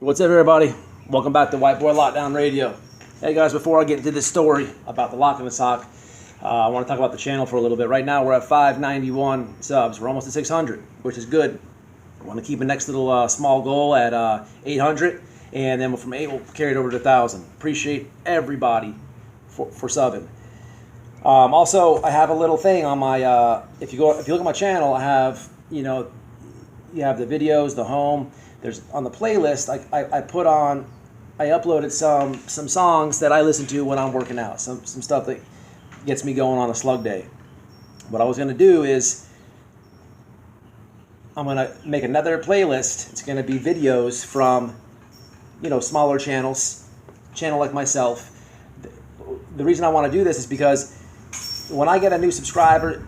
What's up, everybody? Welcome back to White Boy Lockdown Radio. Hey guys, before I get into this story about the lock in the sock, I want to talk about the channel for a little bit. Right now we're at 591 subs. We're almost at 600, which is good. I want to keep a next little small goal at 800, and then from 8 we'll carry it over to 1,000. Appreciate everybody for subbing. Also, I have a little thing on my. If you look at my channel, I have you have the videos, the home. There's on the playlist. I uploaded some songs that I listen to when I'm working out. Some stuff that gets me going on a slug day. What I was gonna do is I'm gonna make another playlist. It's gonna be videos from smaller channels, channel like myself. The reason I want to do this is because when I get a new subscriber,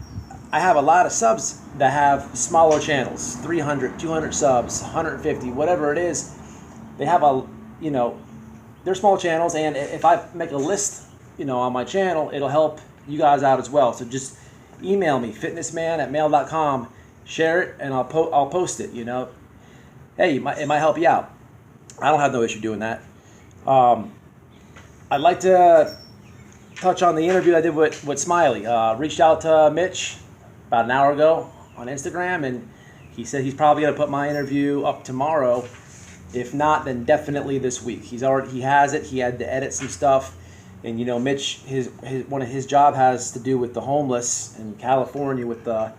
I have a lot of subs that have smaller channels, 300, 200 subs, 150, whatever it is. They have they're small channels, and if I make a list, on my channel, it'll help you guys out as well. So just email me, fitnessman@mail.com, share it, and I'll post it. Hey, it might help you out. I don't have no issue doing that. I'd like to touch on the interview I did with Smiley. Reached out to Mitch about an hour ago on Instagram, and he said he's probably going to put my interview up tomorrow. If not, then definitely this week. He has it. He had to edit some stuff, and Mitch, one of his job has to do with the homeless in California with the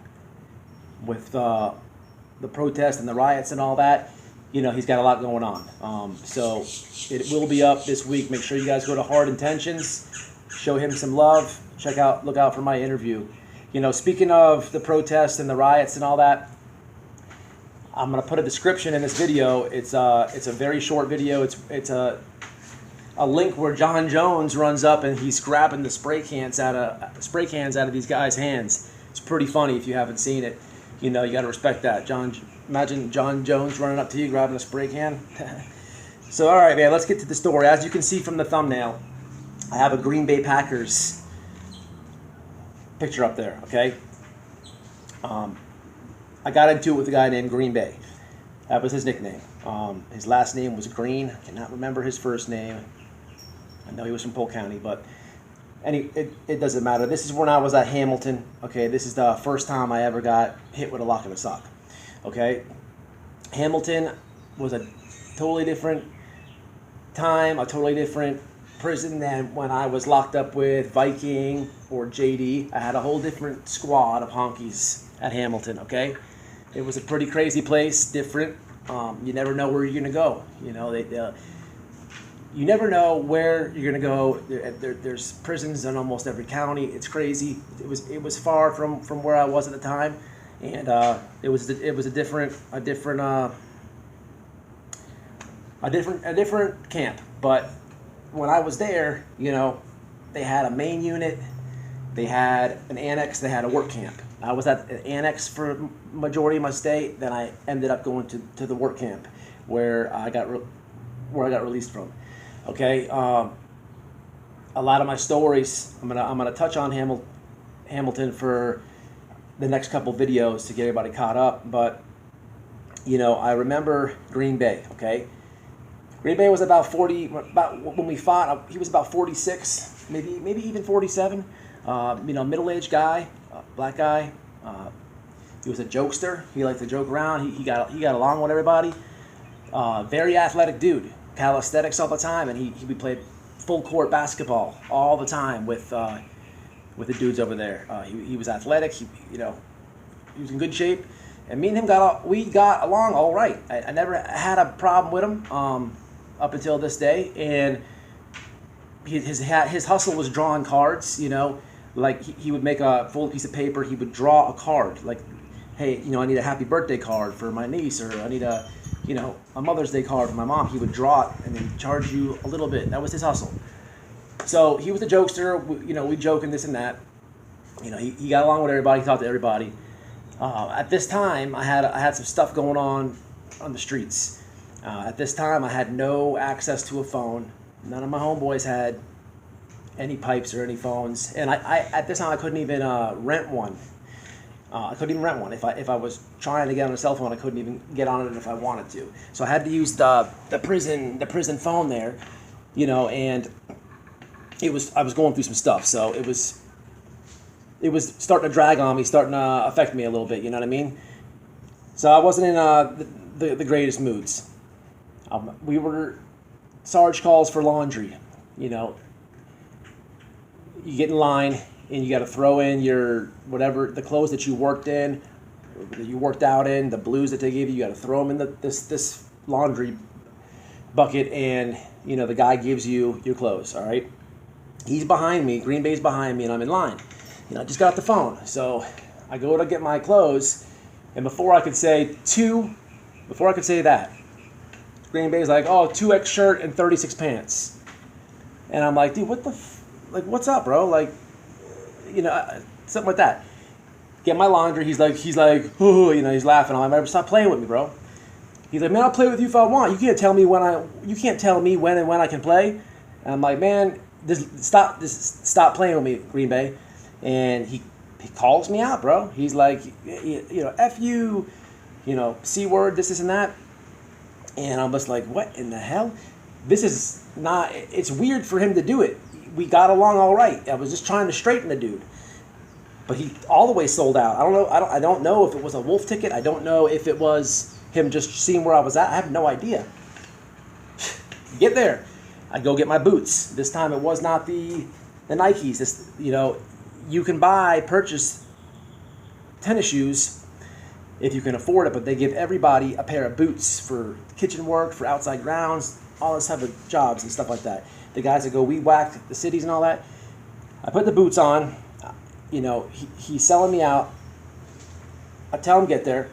protest and the riots and all that. He's got a lot going on. So it will be up this week. Make sure you guys go to Hard Intentions, show him some love. Look out for my interview. Speaking of the protests and the riots and all that, I'm gonna put a description in this video. It's a very short video. It's a link where Jon Jones runs up and he's grabbing the spray cans out of these guys' hands. It's pretty funny if you haven't seen it. You got to respect that. Imagine Jon Jones running up to you grabbing a spray can. So all right, man, let's get to the story. As you can see from the thumbnail, I have a Green Bay Packers picture up there, okay? I got into it with a guy named Green Bay. That was his nickname. His last name was Green. I cannot remember his first name. I know he was from Polk County, but it doesn't matter. This is when I was at Hamilton, okay? This is the first time I ever got hit with a lock in the sock, okay? Hamilton was a totally different time, a totally different prison than when I was locked up with Viking or JD. I had a whole different squad of honkies at Hamilton, okay? It was a pretty crazy place, different. You never know where you're going to go. You never know where you're going to go. There's prisons in almost every county. It's crazy. It was far from where I was at the time, and it was a different camp. But when I was there, they had a main unit, they had an annex, they had a work camp. I was at an annex for majority of my stay. Then I ended up going to the work camp where I got released from. Okay, a lot of my stories I'm gonna touch on Hamilton for the next couple videos to get everybody caught up. But I remember Green Bay. Okay. Green Bay was about 40. About when we fought, he was about 46, maybe even 47. Middle-aged guy, black guy. He was a jokester. He liked to joke around. He got along with everybody. Very athletic dude. Calisthenics all the time, and he played full court basketball all the time with the dudes over there. He was athletic. He was in good shape, and me and him got along all right. I never had a problem with him. Up until this day, and his hustle was drawing cards. Like he would make a full piece of paper. He would draw a card, like, hey, I need a happy birthday card for my niece, or I need a Mother's Day card for my mom. He would draw it and then charge you a little bit. That was his hustle. So he was a jokester. We joke and this and that. He got along with everybody. He talked to everybody. At this time, I had some stuff going on the streets. At this time, I had no access to a phone. None of my homeboys had any pipes or any phones, and I at this time I couldn't even rent one. I couldn't even rent one. If I was trying to get on a cell phone, I couldn't even get on it if I wanted to. So I had to use the prison phone there, you know, and I was going through some stuff, so it was starting to drag on me, starting to affect me a little bit. You know what I mean? So I wasn't in the greatest moods. We were Sarge calls for laundry. You know, you get in line and you got to throw in your whatever the clothes that you worked in, that you worked out in, the blues that they gave you. You got to throw them in this laundry bucket, and you know the guy gives you your clothes. All right, he's behind me. Green Bay's behind me, and I'm in line. You know, I just got off the phone, so I go to get my clothes, and before I could say that, Green Bay's like, oh, 2X shirt and 36 pants, and I'm like, dude, what's up, bro? Like, you know, something like that. Get my laundry. He's like, oh, you know, he's laughing. I'm like, stop playing with me, bro. He's like, man, I'll play with you if I want. You can't tell me when and when I can play. And I'm like, man, stop playing with me, Green Bay. And he calls me out, bro. He's like, you know, F you, you know, C word, this and that. And I'm just like, what in the hell? This is not, it's weird for him to do it. We got along all right. I was just trying to straighten the dude. But he all the way sold out. I don't know if it was a wolf ticket. I don't know if it was him just seeing where I was at. I have no idea. Get there. I go get my boots. This time it was not the Nikes. This, you know, you can purchase tennis shoes if you can afford it, but they give everybody a pair of boots for kitchen work, for outside grounds, all this type of jobs and stuff like that. The guys that go weed whack the cities and all that. I put the boots on. You know, he's selling me out. I tell him get there.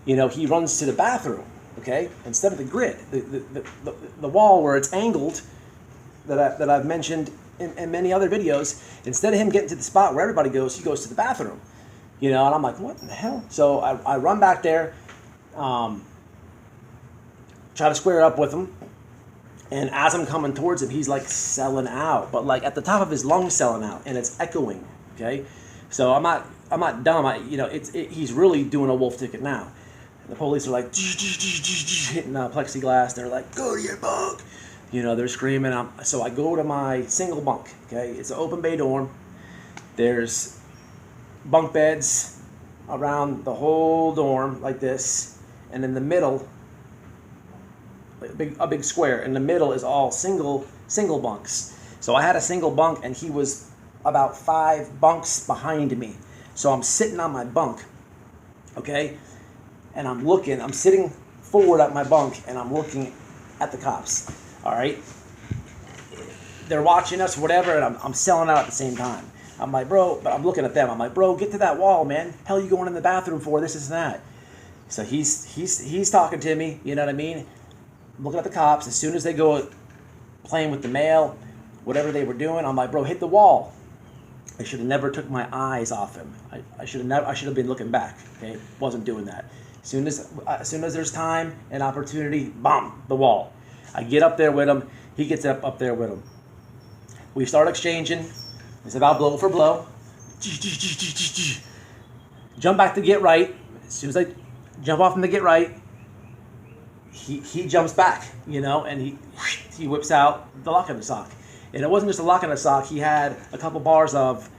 You know, he runs to the bathroom, okay? Instead of the grid, the wall where it's angled that I've mentioned in many other videos, instead of him getting to the spot where everybody goes, he goes to the bathroom. You know, and I'm like, what in the hell? So I run back there, try to square up with him. And as I'm coming towards him, he's like selling out, but like at the top of his lungs selling out, and it's echoing. Okay, so I'm not dumb. He's really doing a wolf ticket now. The police are like hitting plexiglass. They're like, go to your bunk. You know, they're screaming. So I go to my single bunk. Okay, it's an open bay dorm. There's bunk beds around the whole dorm like this, and in the middle, a big square. In the middle is all single bunks. So I had a single bunk, and he was about 5 bunks behind me. So I'm sitting on my bunk, okay, and I'm sitting forward at my bunk, and I'm looking at the cops. All right, they're watching us, whatever, and I'm selling out at the same time. I'm like, bro, but I'm looking at them. I'm like, bro, get to that wall, man. Hell, you going in the bathroom for? This is that. So he's talking to me. You know what I mean? Looking at the cops. As soon as they go playing with the mail, whatever they were doing, I'm like, bro, hit the wall. I should have never took my eyes off him. I should have been looking back. Okay, wasn't doing that. As soon as there's time and opportunity, bomb, the wall. I get up there with him. He gets up there with him. We start exchanging. It's about blow for blow. Jump back to get right. As soon as I jump off him to get right, he jumps back, you know, and he whips out the lock in the sock. And it wasn't just a lock in the sock. He had a couple bars of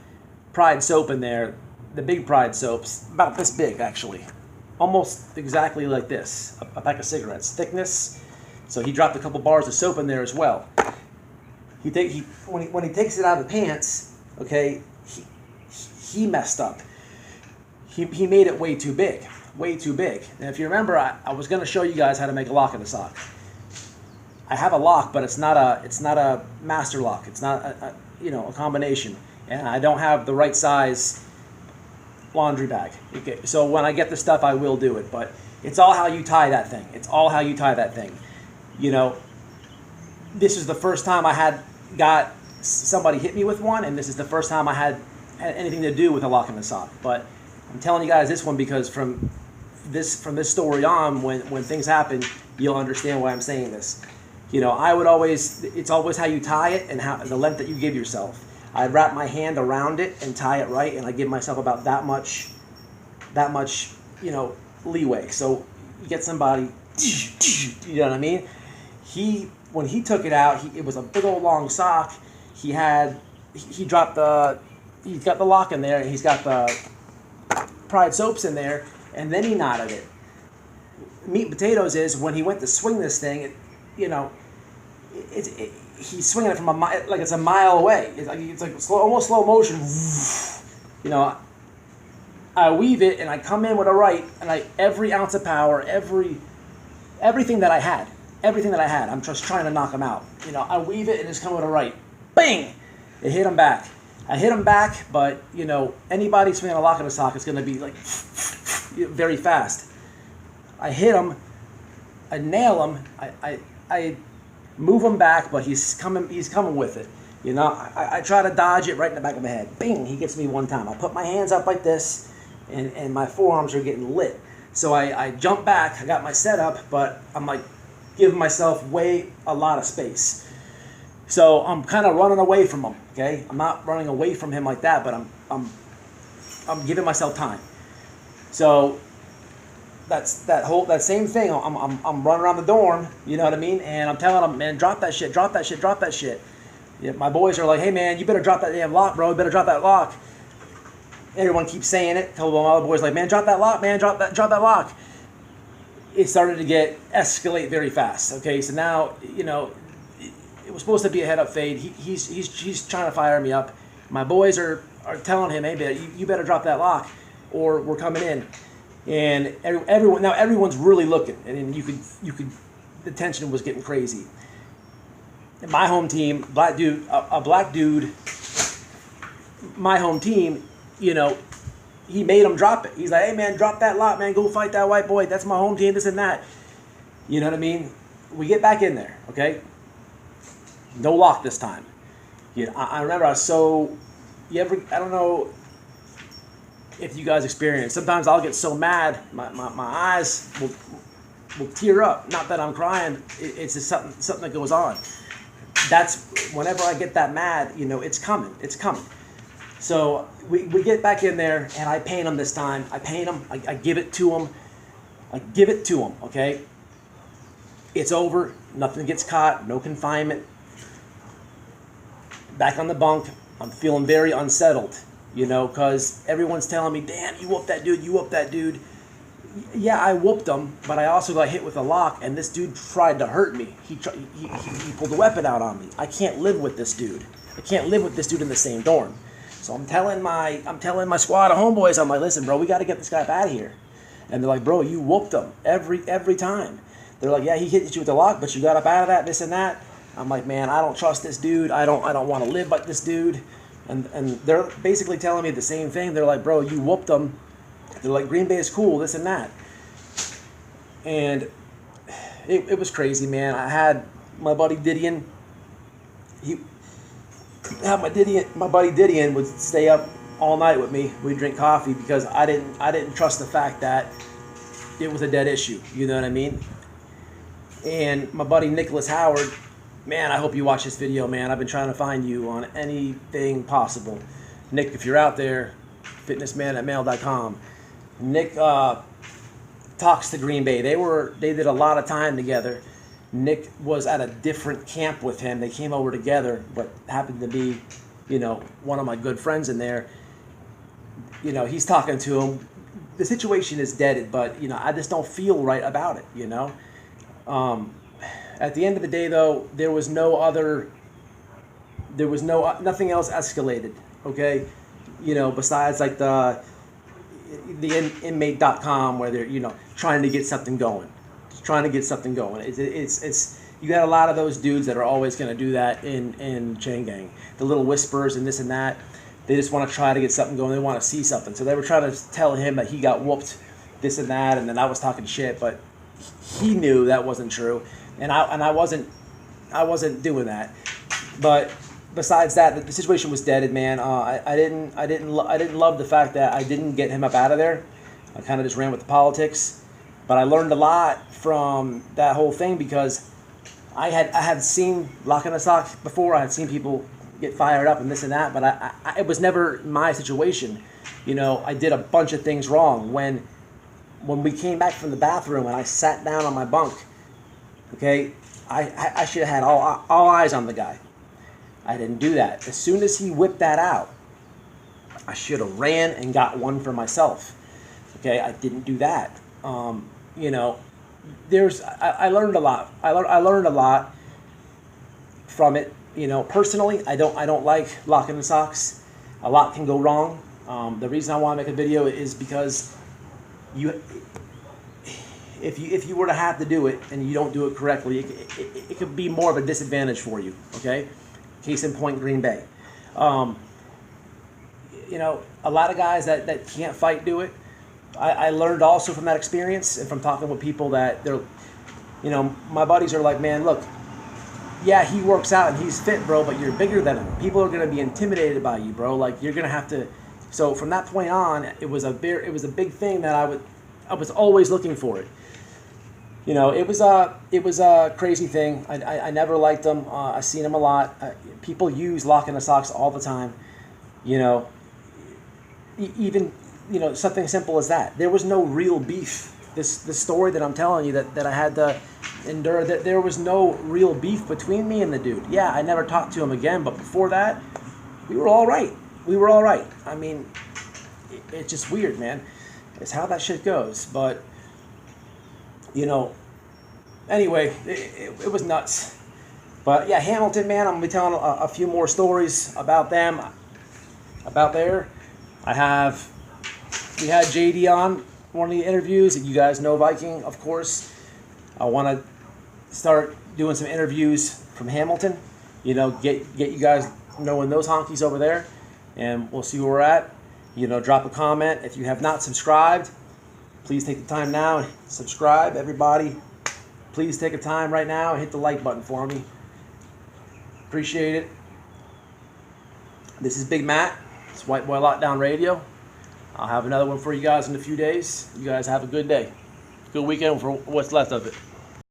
Pride soap in there, the big Pride soaps, about this big actually, almost exactly like this, a pack of cigarettes, thickness. So he dropped a couple bars of soap in there as well. When he takes it out of the pants, okay, he messed up. He made it way too big. And if you remember, I was going to show you guys how to make a lock in the sock. I have a lock, but it's not a master lock. It's not a combination, and I don't have the right size laundry bag. Okay, so when I get the stuff, I will do it. But it's all how you tie that thing. You know, this is the first time I got somebody hit me with one, and this is the first time I had anything to do with a lock in the sock. But I'm telling you guys this one because from this story on, when things happen, you'll understand why I'm saying this. You know, it's always how you tie it and how the length that you give yourself. I wrap my hand around it and tie it right, and I give myself about that much, leeway. So you get somebody, you know what I mean? When he took it out, it was a big old long sock. He's got the lock in there, and he's got the Pride soaps in there, and then he knotted it. Meat and potatoes is when he went to swing this thing, he's swinging it from like it's a mile away. It's like almost slow motion. I weave it and I come in with a right, and every ounce of power, everything that I had. I'm just trying to knock him out. I weave it and just come with a right. Bang! It hit him back. I hit him back, but anybody swinging a lock in a sock is going to be like very fast. I hit him. I nail him. I move him back, but he's coming with it. I try to dodge it right in the back of my head. Bing! He gets me one time. I put my hands up like this, and my forearms are getting lit. So I jump back. I got my setup, but I'm like giving myself a lot of space. So I'm kind of running away from him. Okay, I'm not running away from him like that, but I'm giving myself time. So that same thing. I'm running around the dorm. You know what I mean? And I'm telling him, man, drop that shit. Yeah, my boys are like, hey man, you better drop that damn lock, bro. You better drop that lock. Everyone keeps saying it. A couple of my other boys like, man, drop that lock, man, drop that lock. It started to escalate very fast. Okay, so now it was supposed to be a head up fade. He's trying to fire me up. My boys are telling him, hey man, you better drop that lock, or we're coming in. And everyone's really looking, and you could the tension was getting crazy. And my home team, a black dude, my home team, he made him drop it. He's like, hey man, drop that lock, man, go fight that white boy. That's my home team, this and that. You know what I mean? We get back in there, okay? No lock this time. I remember I was so, I don't know if you guys experience, sometimes I'll get so mad, my eyes will tear up. Not that I'm crying, it's just something that goes on. That's, whenever I get that mad, it's coming. So we get back in there, and I paint him this time. I paint him, I give it to him. Okay? It's over, nothing gets caught, no confinement. Back on the bunk, I'm feeling very unsettled, because everyone's telling me, damn, you whooped that dude. Yeah, I whooped him, but I also got hit with a lock, and this dude tried to hurt me. He pulled a weapon out on me. I can't live with this dude. In the same dorm. So I'm telling my squad of homeboys, I'm like, listen, bro, we got to get this guy up out of here. And they're like, bro, you whooped him every time. They're like, yeah, he hit you with the lock, but you got up out of that, this and that. I'm like, man, I don't trust this dude. I don't want to live like this dude. And they're basically telling me the same thing. They're like, bro, you whooped him. They're like, Green Bay is cool, this and that. And it was crazy, man. I had my buddy Didion. My buddy Didion would stay up all night with me. We'd drink coffee because I didn't trust the fact that it was a dead issue. You know what I mean? And my buddy Nicholas Howard, man, I hope you watch this video, man. I've been trying to find you on anything possible. Nick, if you're out there, fitnessman@mail.com. Nick talks to Green Bay. They did a lot of time together. Nick was at a different camp with him. They came over together, but happened to be, one of my good friends in there. He's talking to him. The situation is dead, but I just don't feel right about it. At the end of the day, though, nothing else escalated. Okay, besides like the inmate.com where they're trying to get something going. It's you got a lot of those dudes that are always going to do that in chain gang. The little whispers and this and that. They just want to try to get something going. They want to see something. So they were trying to tell him that he got whooped, this and that, and then I was talking shit, but he knew that wasn't true, and I wasn't doing that. But besides that, the situation was deaded, man. I didn't love the fact that I didn't get him up out of there. I kind of just ran with the politics. But I learned a lot from that whole thing because I had seen lock in a sock before. I had seen people get fired up and this and that, but it was never my situation. You know, I did a bunch of things wrong. When we came back from the bathroom and I sat down on my bunk, okay, I should have had all eyes on the guy. I didn't do that. As soon as he whipped that out, I should have ran and got one for myself. Okay, I didn't do that. You know, I learned a lot. I learned a lot from it. You know, personally, I don't like locking the socks. A lot can go wrong. The reason I want to make a video is because if you were to have to do it and you don't do it correctly, it could be more of a disadvantage for you. Okay, case in point, Green Bay. You know, a lot of guys that can't fight do it. I learned also from that experience and from talking with people that they're, you know, my buddies are like, man, look, yeah, he works out and he's fit, bro, but you're bigger than him. People are going to be intimidated by you, bro. Like, you're going to have to. So from that point on, it was a big thing that I was always looking for it. You know, it was a crazy thing. I never liked them. I seen them a lot. People use locking the socks all the time. You know, even, you know, something simple as that. There was no real beef. This story that I'm telling you that I had to endure, that there was no real beef between me and the dude. Yeah, I never talked to him again, but before that, we were all right. We were all right. I mean, it's just weird, man. It's how that shit goes. But, you know, anyway, it was nuts. But yeah, Hamilton, man, I'm going to be telling a few more stories about them, about there. We had JD on one of the interviews. You guys know Viking, of course. I want to start doing some interviews from Hamilton. You know, get you guys knowing those honkies over there. And we'll see where we're at. You know, drop a comment. If you have not subscribed, please take the time now and subscribe. Everybody, please take a time right now and hit the like button for me. Appreciate it. This is Big Matt. It's White Boy Lockdown Radio. I'll have another one for you guys in a few days. You guys have a good day. Good weekend for what's left of it.